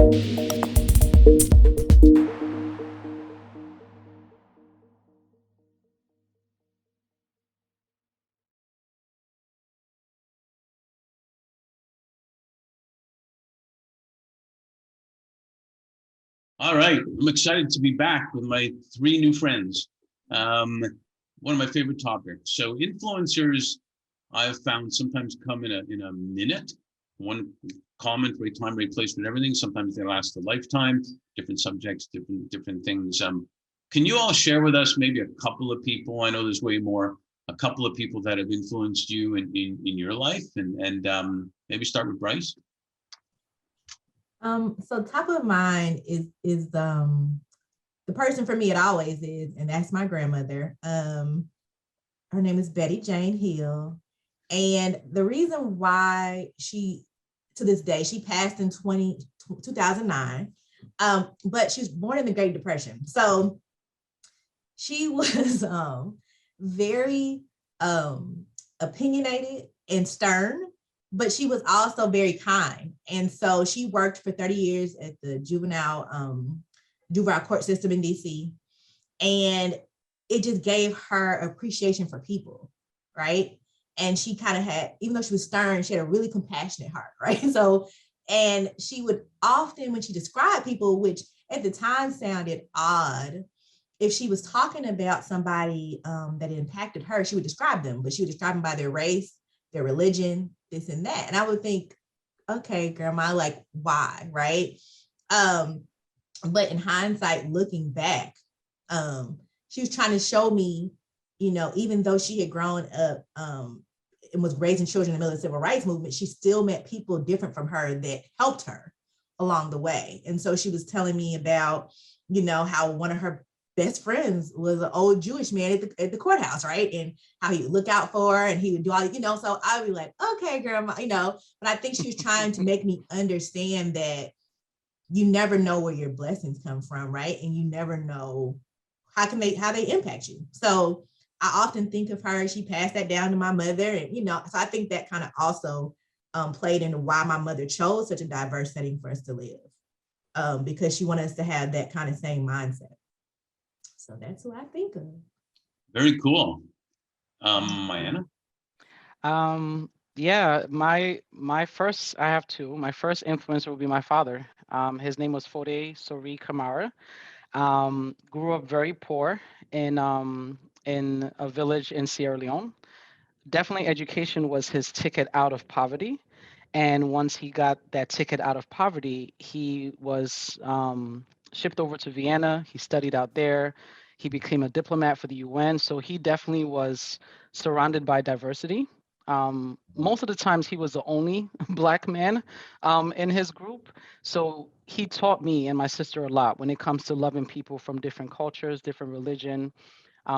All right, I'm excited to be back with my three new friends. Um, One of my favorite topics. So influencers, I've found sometimes come in a minute. One comment, right time, right place, and everything. Sometimes they last a lifetime. Different subjects, different things. Can you all share with us maybe a couple of people? I know there's way more. A couple of people that have influenced you in your life, and maybe start with Bryce. So top of mind is the person for me it always is, and that's my grandmother. Her name is Betty Jane Hill. And the reason why she, to this day, she passed in 2009, but she was born in the Great Depression. So she was very opinionated and stern, but she was also very kind. And so she worked for 30 years at the juvenile court system in DC. And it just gave her appreciation for people, right? And she kind of had, even though she was stern, she had a really compassionate heart, right? So, and she would often, when she described people, which at the time sounded odd, if she was talking about somebody that impacted her, she would describe them, but she would describe them by their race, their religion, this and that. And I would think, okay, grandma, like why, right? But in hindsight, looking back, she was trying to show me, even though she had grown up and was raising children in the middle of the civil rights movement, she still met people different from her that helped her along the way. And so she was telling me about, how one of her best friends was an old Jewish man at the courthouse, right? And how he would look out for her and he would do all, so I'd be like, okay, grandma, but I think she was trying to make me understand that you never know where your blessings come from, right? And you never know how they impact you. So I often think of her, she passed that down to my mother. And, so I think that kind of also played into why my mother chose such a diverse setting for us to live, because she wanted us to have that kind of same mindset. So that's who I think of. Very cool. Mayanna? Yeah, my first, I have two. My first influencer would be my father. His name was Fode Sori Kamara. Grew up very poor in a village in Sierra Leone. Definitely education was his ticket out of poverty. And once he got that ticket out of poverty, he was shipped over to Vienna. He studied out there. He became a diplomat for the UN. So he definitely was surrounded by diversity. Most of the times he was the only Black man in his group. So he taught me and my sister a lot when it comes to loving people from different cultures, different religion,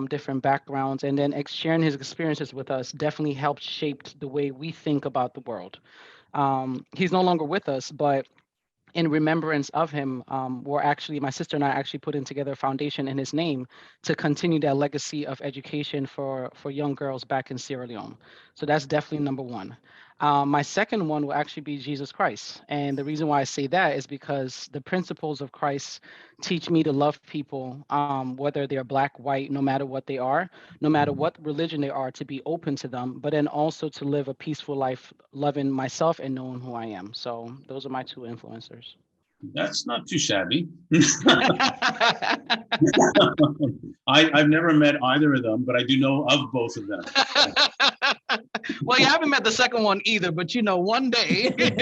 different backgrounds, and then sharing his experiences with us definitely helped shape the way we think about the world. He's no longer with us, but in remembrance of him, my sister and I actually putting together a foundation in his name to continue that legacy of education for young girls back in Sierra Leone. So that's definitely number one. My second one will actually be Jesus Christ. And the reason why I say that is because the principles of Christ teach me to love people, whether they're Black, white, no matter what they are, no matter what religion they are, to be open to them, but then also to live a peaceful life, loving myself and knowing who I am. So those are my two influencers. That's not too shabby. I've never met either of them, but I do know of both of them. Well, you haven't met the second one either, but one day. That's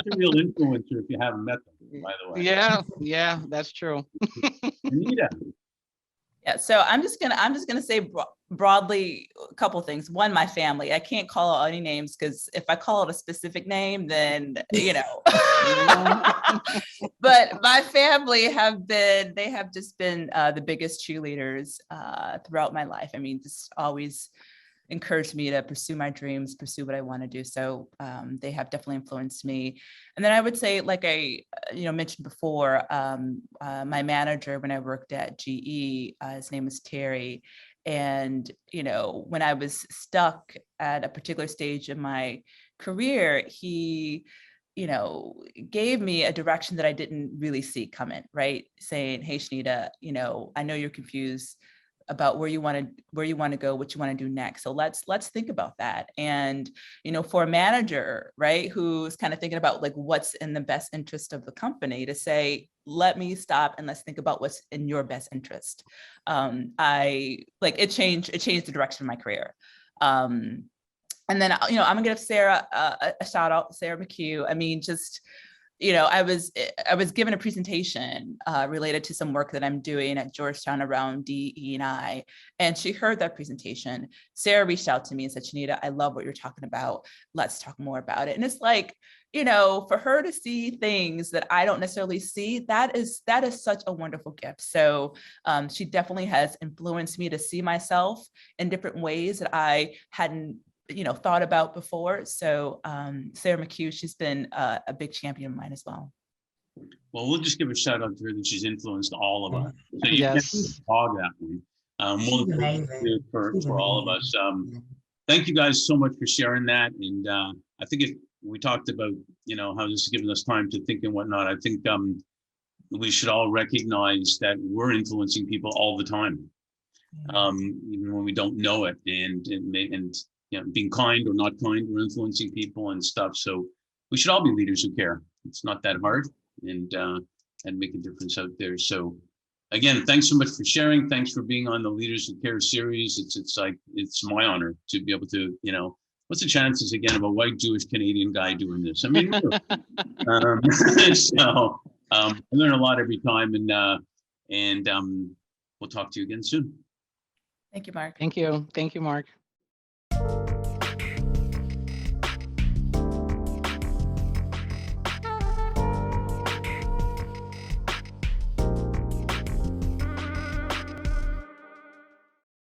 a real influencer if you haven't met them, by the way. Yeah, that's true. Anita. Yeah, so I'm just gonna say broadly a couple of things. One, my family. I can't call out any names because if I call it a specific name, then But my family have just been the biggest cheerleaders throughout my life. I mean, just always encouraged me to pursue my dreams, pursue what I want to do. So they have definitely influenced me. And then I would say, like I mentioned before, my manager when I worked at GE, his name was Terry, And, you know, when I was stuck at a particular stage in my career, he, you know, gave me a direction that I didn't really see coming, right? Saying, hey, Shanita, you know, I know you're confused about where you want to go, what you want to do next. So let's think about that. And, you know, for a manager, right, who's kind of thinking about like what's in the best interest of the company, to say, let me stop and let's think about what's in your best interest. It changed the direction of my career. And then, you know, I'm gonna give Sarah a shout out, Sarah McHugh. I mean, just, you know, I was given a presentation related to some work that I'm doing at Georgetown around DE&I, and she heard that presentation. Sarah reached out to me and said, Shanita, I love what you're talking about. Let's talk more about it. And it's like, you know, for her to see things that I don't necessarily see, that is such a wonderful gift. So she definitely has influenced me to see myself in different ways that I hadn't, you know, thought about before. So Sarah McHugh, she's been a big champion of mine as well. Well, we'll just give a shout out to her that she's influenced all of us. So you Yes. can dog that one. We'll She's amazing. do it for She's all of amazing. us. Thank you guys so much for sharing that. And I think we talked about, you know, how this is giving us time to think and whatnot. I think we should all recognize that we're influencing people all the time, even when we don't know it. And you know, being kind or not kind, we're influencing people and stuff. So we should all be leaders who care. It's not that hard, and make a difference out there. So again, thanks so much for sharing. Thanks for being on the Leaders Who Care series. It's my honor to be able to, you know, what's the chances again of a white Jewish Canadian guy doing this? I mean, I learn a lot every time, and we'll talk to you again soon. Thank you, Mark. Thank you. Thank you, Mark.